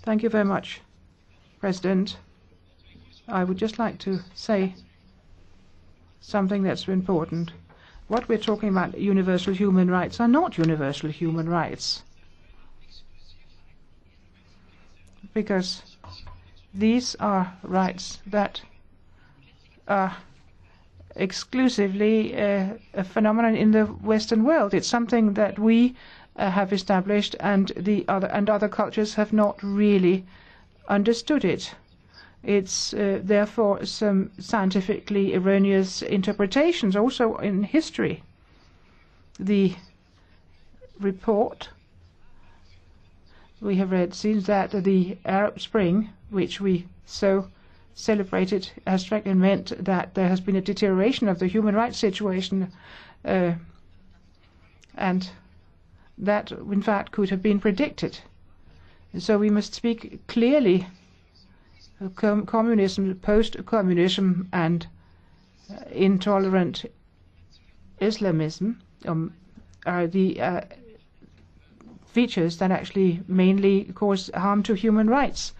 Thank you very much, President. I would just like to say something that's important. What we're talking about, universal human rights, are not universal human rights. Because these are rights that are exclusively a phenomenon in the Western world. It's something that we have established, and other cultures have not really understood it. It's therefore some scientifically erroneous interpretations also in history. The report we have read seems that the Arab Spring, which we so celebrated, has strictly meant that there has been a deterioration of the human rights situation, and that in fact could have been predicted. So we must speak clearly. Communism, post-communism, and intolerant Islamism are the features that actually mainly cause harm to human rights.